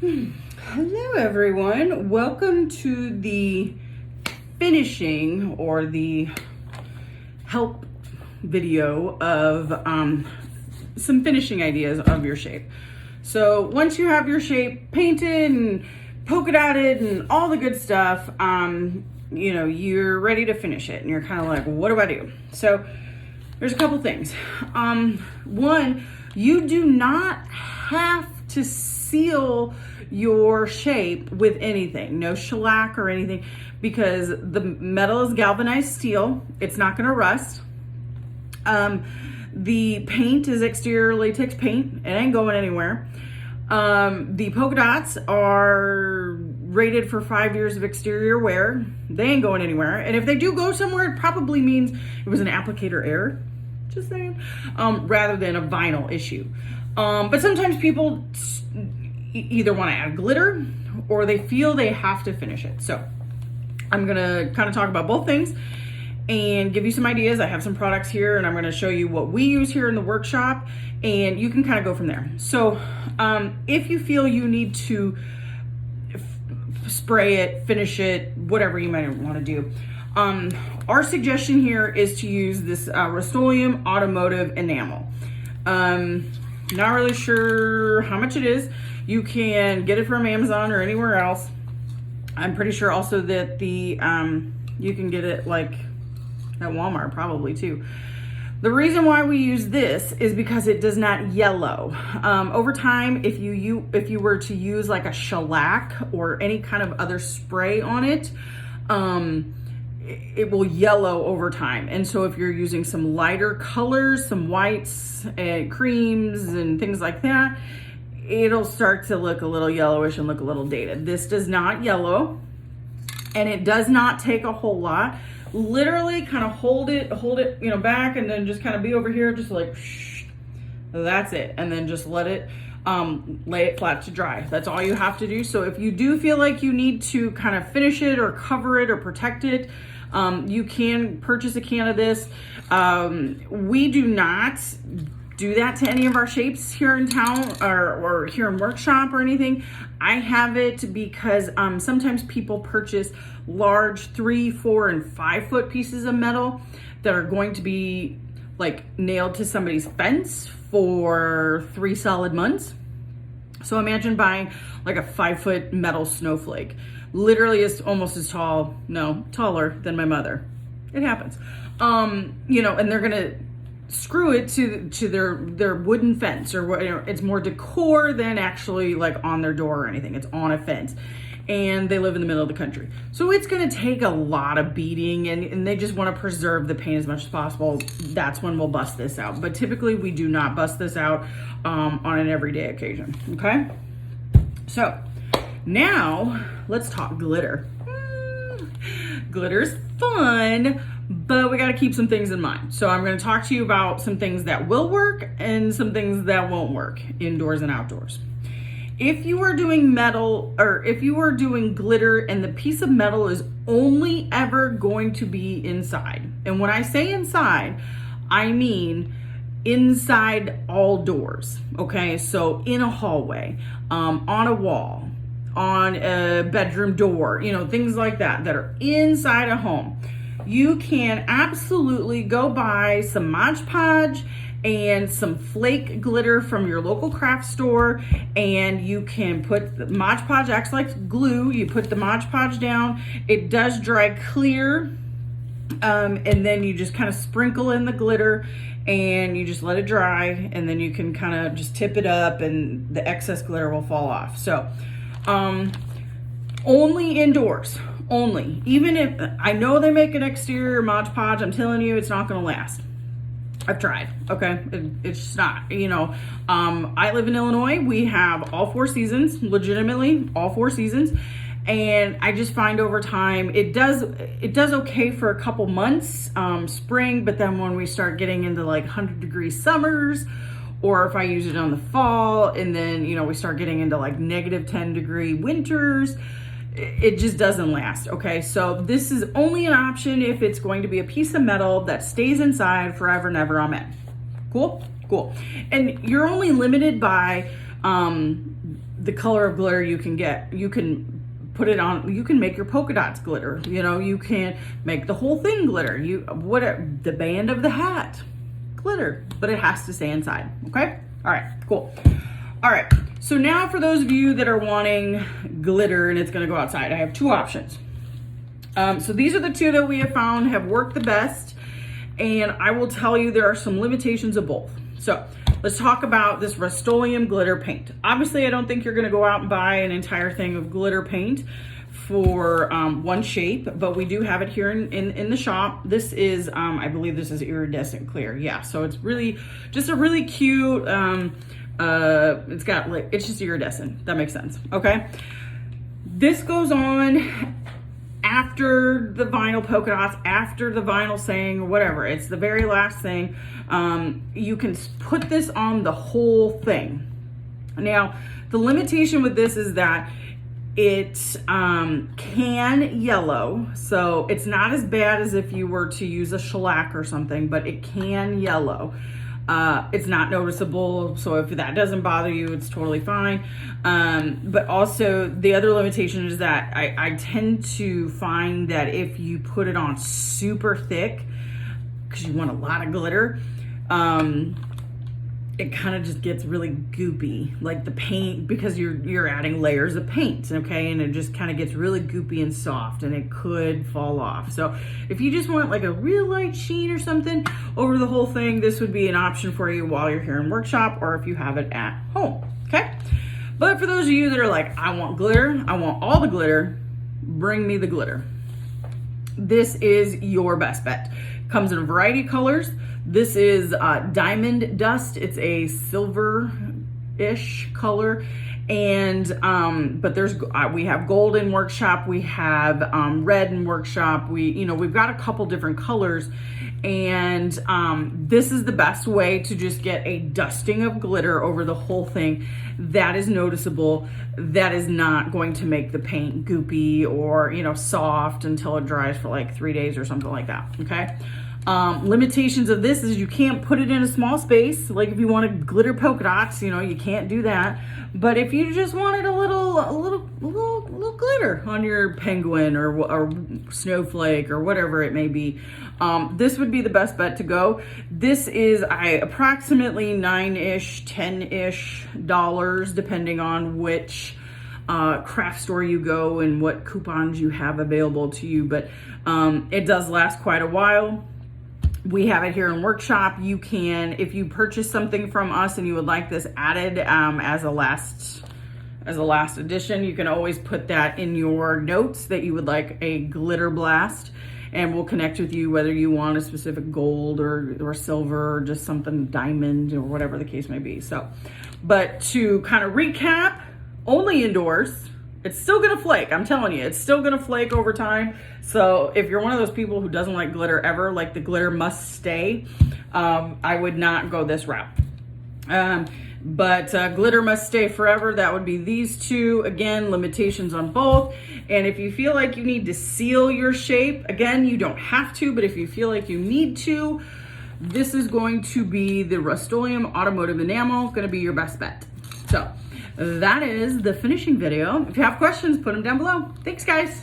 Hello everyone, welcome to the finishing or the help video of some finishing ideas of your shape. So once you have your shape painted and polka dotted and all the good stuff, you're ready to finish it and you're kind of like, what do I do? So there's a couple things. One, you do not have to seal your shape with anything, no shellac or anything, because the metal is galvanized steel. It's not going to rust. The paint is exterior latex paint. It ain't going anywhere. The polka dots are rated for 5 years of exterior wear. They ain't going anywhere. And if they do go somewhere, it probably means it was an applicator error, just saying, rather than a vinyl issue. But sometimes people either want to add glitter or they feel they have to finish it. So I'm gonna kind of talk about both things and give you some ideas. I have some products here and I'm gonna show you what we use here in the workshop, and you can kind of go from there. So if you feel you need to spray it, finish it, whatever you might want to do, our suggestion here is to use this Rust-Oleum Automotive Enamel. Not really sure how much it is. You can get it from Amazon or anywhere else. I'm pretty sure also that you can get it like at Walmart probably too. The reason why we use this is because it does not yellow. Over time, if you were to use like a shellac or any kind of other spray on it, it will yellow over time. And so if you're using some lighter colors, some whites and creams and things like that, it'll start to look a little yellowish and look a little dated. This does not yellow, and it does not take a whole lot. Literally kind of hold it, back, and then just kind of be over here, just like, shh, that's it. And then just let it, lay it flat to dry. That's all you have to do. So if you do feel like you need to kind of finish it or cover it or protect it, you can purchase a can of this. We do not do that to any of our shapes here in town or here in workshop or anything. I have it because sometimes people purchase large 3, 4, and 5 foot pieces of metal that are going to be like nailed to somebody's fence for 3 solid months. So imagine buying like a 5 foot metal snowflake. Literally is almost as tall, no, taller than my mother. It happens. And they're gonna screw it to their wooden fence, or what, it's more decor than actually like on their door or anything. It's on a fence, and they live in the middle of the country. So it's gonna take a lot of beating, and they just wanna preserve the paint as much as possible. That's when we'll bust this out. But typically we do not bust this out on an everyday occasion, okay? So now let's talk glitter. Glitter's fun, but we got to keep some things in mind. So I'm going to talk to you about some things that will work and some things that won't work indoors and outdoors. If you are doing metal, or if you are doing glitter and the piece of metal is only ever going to be inside, and when I say inside, I mean inside all doors, okay? So in a hallway, on a wall, on a bedroom door, things like that are inside a home. You can absolutely go buy some Mod Podge and some flake glitter from your local craft store, and you can put the Mod Podge, acts like glue. You put the Mod Podge down, it does dry clear, and then you just kind of sprinkle in the glitter and you just let it dry, and then you can kind of just tip it up and the excess glitter will fall off. So only indoors, only. Even if I know they make an exterior Mod Podge, I'm telling you, it's not going to last. I've tried, okay? It's just not, I live in Illinois. We have all 4 seasons, legitimately all 4 seasons. And I just find over time, it does okay for a couple months, spring, but then when we start getting into like 100-degree summers, or if I use it on the fall, and then, we start getting into like -10-degree winters, it just doesn't last, okay? So this is only an option if it's going to be a piece of metal that stays inside forever and ever, amen. Cool? Cool. And you're only limited by the color of glitter you can get. You can put it on, you can make your polka dots glitter, you know, you can make the whole thing glitter, the band of the hat glitter, but it has to stay inside. Okay, all right, cool. All right, so now for those of you that are wanting glitter and it's going to go outside, I have two options. So these are the two that we have found have worked the best, and I will tell you there are some limitations of both. So let's talk about this Rust-Oleum glitter paint. Obviously, I don't think you're going to go out and buy an entire thing of glitter paint for one shape, but we do have it here in the shop. This is, I believe this is iridescent clear. Yeah, so it's really just a really cute, it's got like, it's just iridescent. That makes sense. Okay. This goes on after the vinyl polka dots, after the vinyl saying, whatever, it's the very last thing. You can put this on the whole thing. Now, the limitation with this is that it can yellow, so it's not as bad as if you were to use a shellac or something, but it can yellow. It's not noticeable, so if that doesn't bother you, it's totally fine. But also the other limitation is that I tend to find that if you put it on super thick, because you want a lot of glitter, it kind of just gets really goopy, like the paint, because you're adding layers of paint, okay, and it just kind of gets really goopy and soft, and it could fall off. So if you just want like a real light sheen or something over the whole thing, this would be an option for you while you're here in workshop, or if you have it at home, okay? But for those of you that are like, I want glitter, I want all the glitter, bring me the glitter. This is your best bet. Comes in a variety of colors. This is Diamond Dust. It's a silver-ish color, and but we have gold in workshop. We have red in workshop. We've got a couple different colors, and this is the best way to just get a dusting of glitter over the whole thing. That is noticeable. That is not going to make the paint goopy or soft until it dries for like 3 days or something like that. Okay. Limitations of this is you can't put it in a small space. Like if you wanted glitter polka dots, you can't do that. But if you just wanted a little glitter on your penguin or snowflake or whatever it may be, this would be the best bet to go. This is approximately $9-ish, $10-ish, depending on which craft store you go and what coupons you have available to you. But it does last quite a while. We have it here in workshop. You can, if you purchase something from us and you would like this added as a last addition, you can always put that in your notes that you would like a glitter blast, and we'll connect with you whether you want a specific gold or silver or just something diamond or whatever the case may be. So, but to kind of recap, only indoors. It's still gonna flake, I'm telling you, it's still gonna flake over time. So if you're one of those people who doesn't like glitter ever, like the glitter must stay, I would not go this route. But glitter must stay forever, that would be these two. Again, limitations on both. And if you feel like you need to seal your shape, again, you don't have to, but if you feel like you need to, this is going to be the Rust-Oleum Automotive Enamel, gonna be your best bet. So that is the finishing video. If you have questions, put them down below. Thanks, guys.